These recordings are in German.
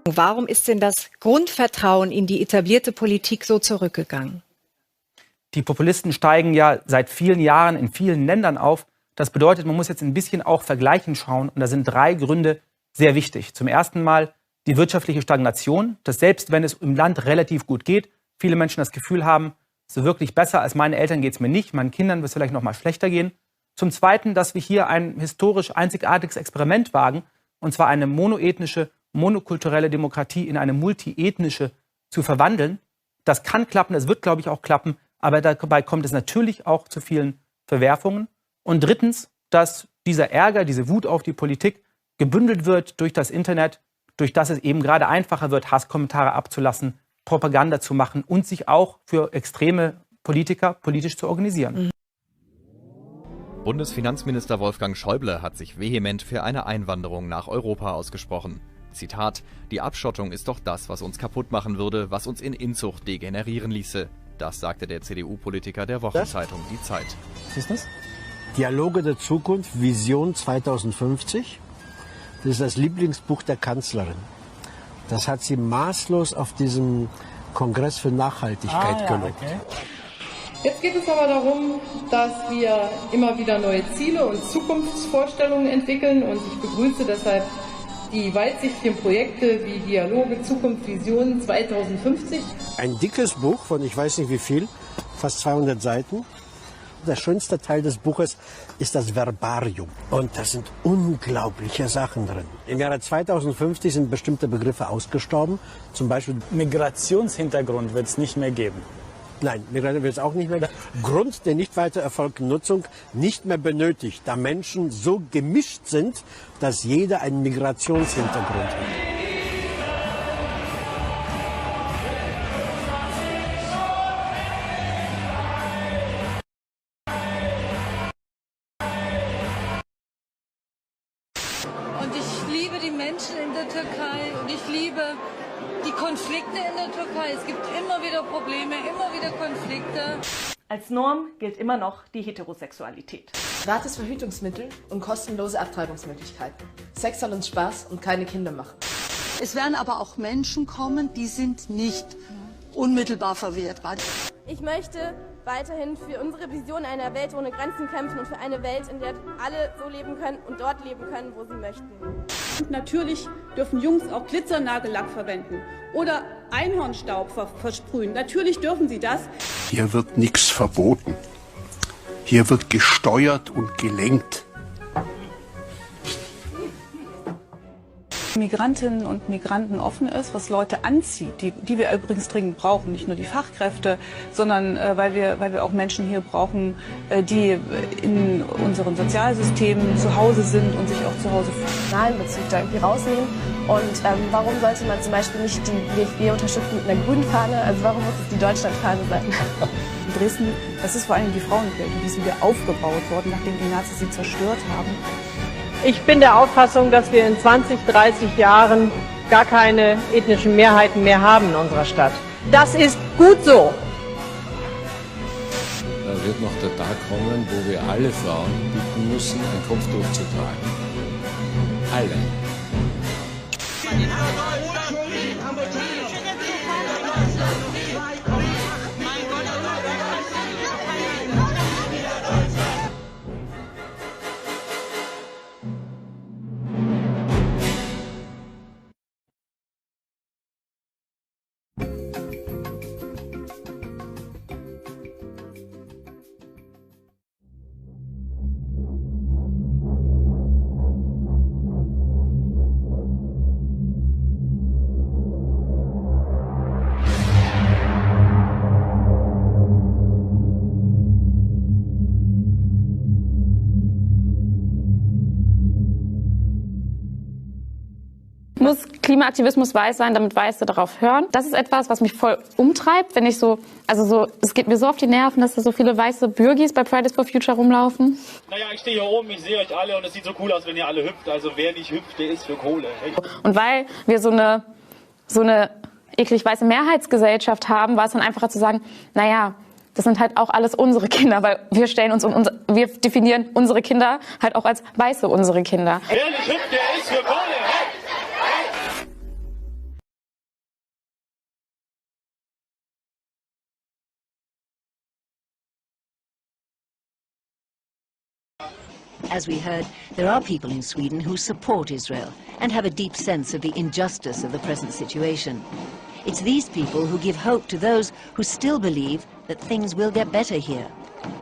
Warum ist denn das Grundvertrauen in die etablierte Politik so zurückgegangen? Die Populisten steigen ja seit vielen Jahren in vielen Ländern auf. Das bedeutet, man muss jetzt ein bisschen auch vergleichen schauen. Und da sind 3 Gründe sehr wichtig. Zum ersten Mal die wirtschaftliche Stagnation, dass selbst wenn es im Land relativ gut geht, viele Menschen das Gefühl haben, so wirklich besser als meine Eltern geht es mir nicht, meinen Kindern wird es vielleicht noch mal schlechter gehen. Zum Zweiten, dass wir hier ein historisch einzigartiges Experiment wagen, und zwar eine monoethnische, monokulturelle Demokratie in eine multiethnische zu verwandeln. Das kann klappen, das wird, glaube ich, auch klappen, aber dabei kommt es natürlich auch zu vielen Verwerfungen. Und drittens, dass dieser Ärger, diese Wut auf die Politik gebündelt wird durch das Internet, durch das es eben gerade einfacher wird, Hasskommentare abzulassen, Propaganda zu machen und sich auch für extreme Politiker politisch zu organisieren. Bundesfinanzminister Wolfgang Schäuble hat sich vehement für eine Einwanderung nach Europa ausgesprochen. Zitat: Die Abschottung ist doch das, was uns kaputt machen würde, was uns in Inzucht degenerieren ließe. Das sagte der CDU-Politiker der Wochenzeitung Die Zeit. Was ist das? Dialoge der Zukunft, Vision 2050. Das ist das Lieblingsbuch der Kanzlerin. Das hat sie maßlos auf diesem Kongress für Nachhaltigkeit gelobt. Okay. Jetzt geht es aber darum, dass wir immer wieder neue Ziele und Zukunftsvorstellungen entwickeln. Und ich begrüße deshalb die weitsichtigen Projekte wie Dialoge, Zukunft, Vision 2050. Ein dickes Buch von ich weiß nicht wie viel, fast 200 Seiten. Der schönste Teil des Buches ist das Verbarium. Und da sind unglaubliche Sachen drin. Im Jahre 2050 sind bestimmte Begriffe ausgestorben. Zum Beispiel Migrationshintergrund wird es nicht mehr geben. Nein, Migration wird es auch nicht mehr geben. Grund der nicht weiter erfolgten Nutzung nicht mehr benötigt, da Menschen so gemischt sind, dass jeder einen Migrationshintergrund hat. Und ich liebe die Menschen in der Türkei und ich liebe die Konflikte in der Türkei. Es gibt immer wieder Probleme, immer wieder Konflikte. Als Norm gilt immer noch die Heterosexualität. Gratis Verhütungsmittel und kostenlose Abtreibungsmöglichkeiten. Sex soll uns Spaß und keine Kinder machen. Es werden aber auch Menschen kommen, die sind nicht unmittelbar verwertbar. Ich möchte weiterhin für unsere Vision einer Welt ohne Grenzen kämpfen und für eine Welt, in der alle so leben können und dort leben können, wo sie möchten. Und natürlich dürfen Jungs auch Glitzernagellack verwenden oder Einhornstaub versprühen. Natürlich dürfen sie das. Hier wird nichts verboten. Hier wird gesteuert und gelenkt. Migrantinnen und Migranten offen ist, was Leute anzieht, die wir übrigens dringend brauchen, nicht nur die Fachkräfte, sondern weil wir auch Menschen hier brauchen, die in unseren Sozialsystemen zu Hause sind und sich auch zu Hause fühlen. Bezug da irgendwie rausnehmen. Und warum sollte man zum Beispiel nicht die DFB unterstützen mit einer grünen Fahne? Also warum muss es die Deutschlandfahne sein? In Dresden, das ist vor allem die Frauenkirche, die sind wir aufgebaut worden, nachdem die Nazis sie zerstört haben. Ich bin der Auffassung, dass wir in 20, 30 Jahren gar keine ethnischen Mehrheiten mehr haben in unserer Stadt. Das ist gut so. Da wird noch der Tag kommen, wo wir alle Frauen bitten müssen, ein Kopftuch zu tragen. Alle. Muss Klimaaktivismus weiß sein, damit Weiße darauf hören. Das ist etwas, was mich voll umtreibt, wenn ich es geht mir so auf die Nerven, dass da so viele weiße Bürgis bei Fridays for Future rumlaufen. Naja, ich stehe hier oben, ich sehe euch alle und es sieht so cool aus, wenn ihr alle hüpft. Also wer nicht hüpft, der ist für Kohle. Und weil wir so eine eklig weiße Mehrheitsgesellschaft haben, war es dann einfacher zu sagen, naja, das sind halt auch alles unsere Kinder, weil wir definieren unsere Kinder halt auch als weiße unsere Kinder. Wer nicht hüpft, der ist für Kohle. As we heard, there are people in Sweden who support Israel and have a deep sense of the injustice of the present situation. It's these people who give hope to those who still believe that things will get better here.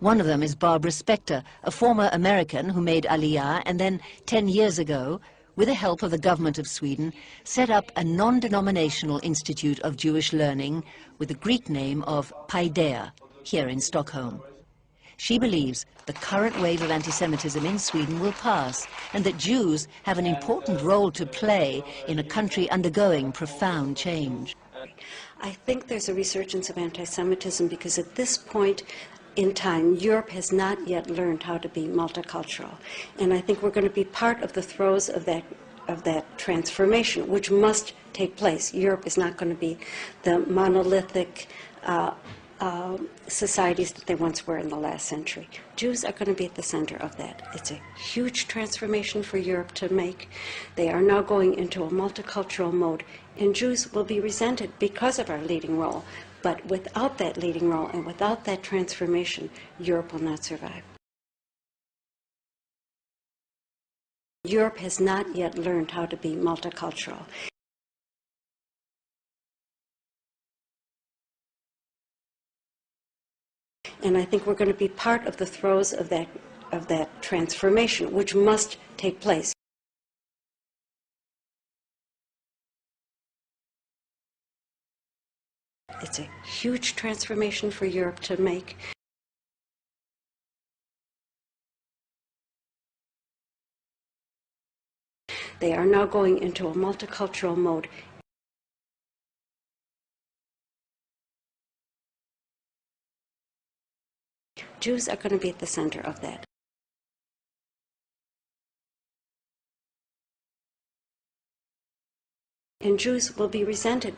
One of them is Barbara Spector, a former American who made Aliyah and then 10 years ago, with the help of the government of Sweden, set up a non-denominational institute of Jewish learning with the Greek name of Paideia, here in Stockholm. She believes the current wave of anti-Semitism in Sweden will pass and that Jews have an important role to play in a country undergoing profound change. I think there's a resurgence of anti-Semitism because at this point in time, Europe has not yet learned how to be multicultural. And I think we're going to be part of the throes of that transformation, which must take place. Europe is not going to be the monolithic societies that they once were in the last century. Jews are going to be at the center of that. It's a huge transformation for Europe to make. They are now going into a multicultural mode, and Jews will be resented because of our leading role. But without that leading role and without that transformation, Europe will not survive. Europe has not yet learned how to be multicultural. And I think we're going to be part of the throes of that transformation, which must take place. It's a huge transformation for Europe to make. They are now going into a multicultural mode. Jews are going to be at the center of that. And Jews will be resented.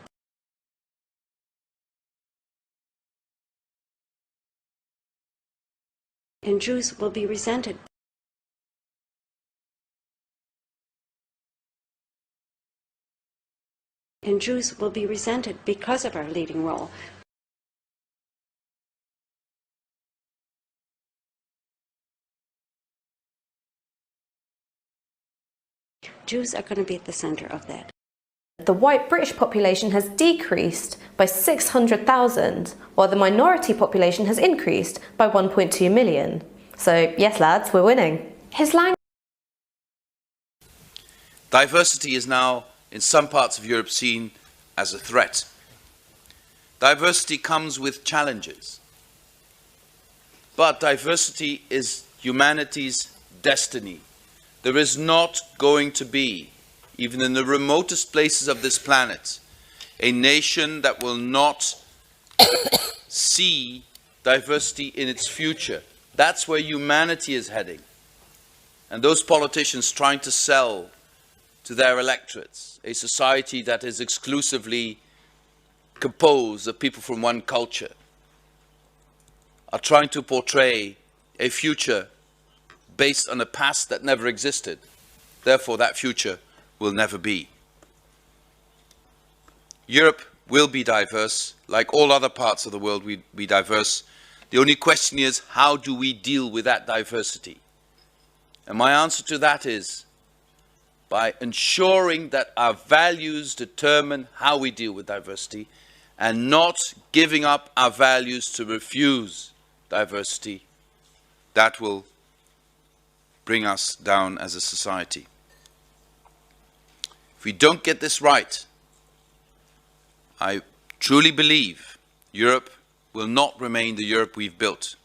And Jews will be resented. And Jews will be resented because of our leading role. Jews are going to be at the center of that. The white British population has decreased by 600,000, while the minority population has increased by 1.2 million. So, yes, lads, we're winning. His language. Diversity is now, in some parts of Europe, seen as a threat. Diversity comes with challenges. But diversity is humanity's destiny. There is not going to be, even in the remotest places of this planet, a nation that will not see diversity in its future. That's where humanity is heading. And those politicians trying to sell to their electorates a society that is exclusively composed of people from one culture are trying to portray a future based on a past that never existed. Therefore, that future will never be. Europe will be diverse. Like all other parts of the world, we'll be diverse. The only question is, how do we deal with that diversity? And my answer to that is by ensuring that our values determine how we deal with diversity and not giving up our values to refuse diversity. That will bring us down as a society. If we don't get this right, I truly believe Europe will not remain the Europe we've built.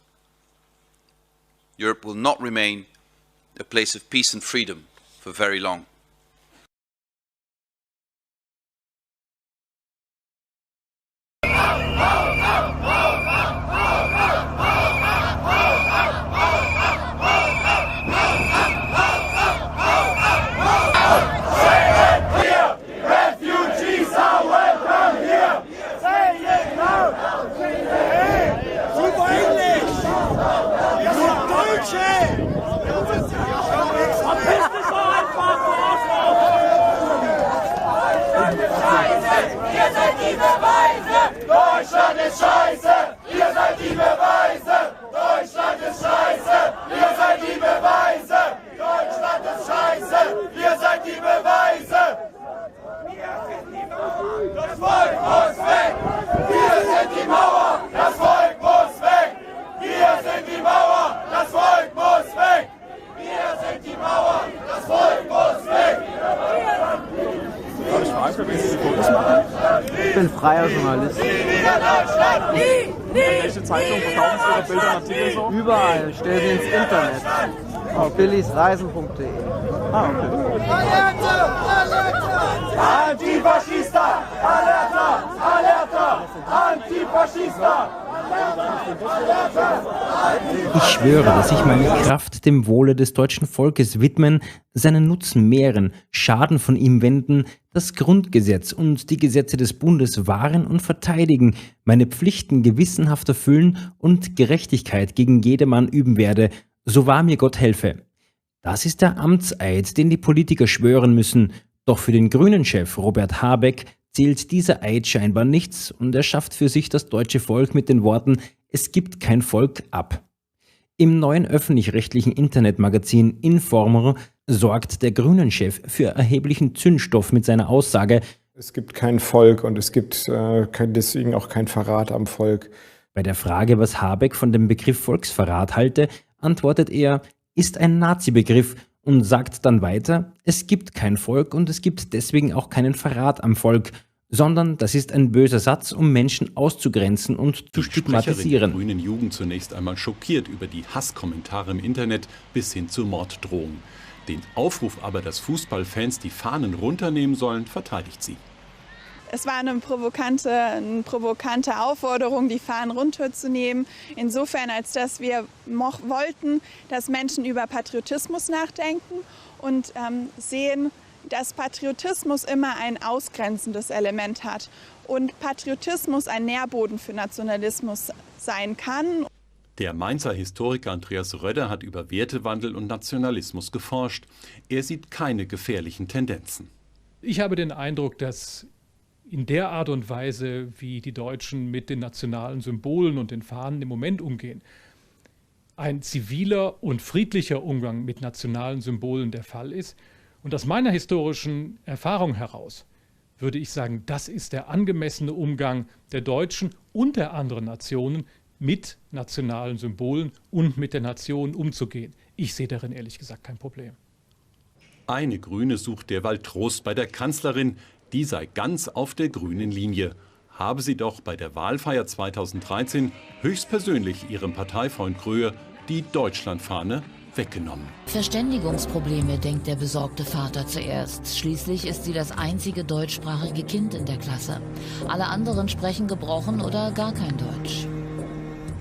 Europe will not remain a place of peace and freedom for very long. Deutschland ist scheiße, ihr seid die Beweise. Deutschland ist scheiße, ihr seid die Beweise. für wen Sie die Fotos machen? Ich bin freier Journalist. Welche Zeitung verkaufen Sie Ihre Bilder und Artikel so? Überall, stell sie ins Internet. Auf billisreisen.de. Ah, okay. Antifaschista! Alerta! Alerta! Antifaschista! Ich schwöre, dass ich meine Kraft dem Wohle des deutschen Volkes widmen, seinen Nutzen mehren, Schaden von ihm wenden, das Grundgesetz und die Gesetze des Bundes wahren und verteidigen, meine Pflichten gewissenhaft erfüllen und Gerechtigkeit gegen jedermann üben werde, so wahr mir Gott helfe. Das ist der Amtseid, den die Politiker schwören müssen. Doch für den Grünen-Chef Robert Habeck zählt dieser Eid scheinbar nichts und er schafft für sich das deutsche Volk mit den Worten „Es gibt kein Volk" ab. Im neuen öffentlich-rechtlichen Internetmagazin Informer sorgt der Grünen-Chef für erheblichen Zündstoff mit seiner Aussage: Es gibt kein Volk und es gibt deswegen auch kein Verrat am Volk. Bei der Frage, was Habeck von dem Begriff Volksverrat halte, antwortet er: Ist ein Nazi-Begriff, und sagt dann weiter: Es gibt kein Volk und es gibt deswegen auch keinen Verrat am Volk, sondern das ist ein böser Satz, um Menschen auszugrenzen und zu stigmatisieren. Die grünen Jugend zunächst einmal schockiert über die Hasskommentare im Internet bis hin zu Morddrohungen. Den Aufruf aber, dass Fußballfans die Fahnen runternehmen sollen, verteidigt sie. Es war eine provokante Aufforderung, die Fahnen runterzunehmen. Insofern, als dass wir wollten, dass Menschen über Patriotismus nachdenken und sehen, dass Patriotismus immer ein ausgrenzendes Element hat und Patriotismus ein Nährboden für Nationalismus sein kann. Der Mainzer Historiker Andreas Rödder hat über Wertewandel und Nationalismus geforscht. Er sieht keine gefährlichen Tendenzen. Ich habe den Eindruck, dass in der Art und Weise, wie die Deutschen mit den nationalen Symbolen und den Fahnen im Moment umgehen, ein ziviler und friedlicher Umgang mit nationalen Symbolen der Fall ist. Und aus meiner historischen Erfahrung heraus würde ich sagen, das ist der angemessene Umgang der Deutschen und der anderen Nationen, mit nationalen Symbolen und mit der Nation umzugehen. Ich sehe darin ehrlich gesagt kein Problem. Eine Grüne sucht derweil Trost bei der Kanzlerin. Die sei ganz auf der grünen Linie. Habe sie doch bei der Wahlfeier 2013 höchstpersönlich ihrem Parteifreund Gröhe die Deutschlandfahne weggenommen. Verständigungsprobleme, denkt der besorgte Vater zuerst. Schließlich ist sie das einzige deutschsprachige Kind in der Klasse. Alle anderen sprechen gebrochen oder gar kein Deutsch.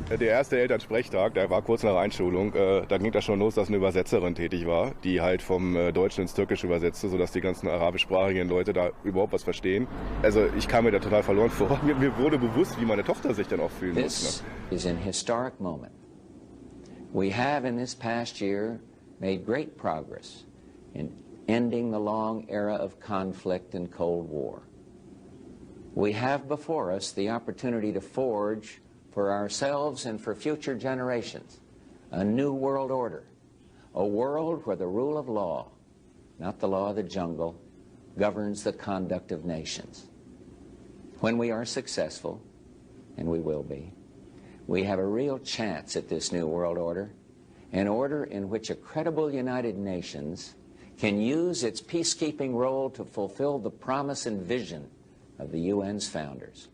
Der erste Elternsprechtag, der war kurz nach Einschulung. Da ging das schon los, dass eine Übersetzerin tätig war, die halt vom Deutschen ins Türkische übersetzte, sodass die ganzen arabischsprachigen Leute da überhaupt was verstehen. Also ich kam mir da total verloren vor. Mir wurde bewusst, wie meine Tochter sich dann auch fühlen muss. This is an historic moment. We have in this past year made great progress in ending the long era of conflict and Cold War. We have before us the opportunity to forge for ourselves and for future generations, a new world order, a world where the rule of law, not the law of the jungle, governs the conduct of nations. When we are successful, and we will be, we have a real chance at this new world order, an order in which a credible United Nations can use its peacekeeping role to fulfill the promise and vision of the UN's founders.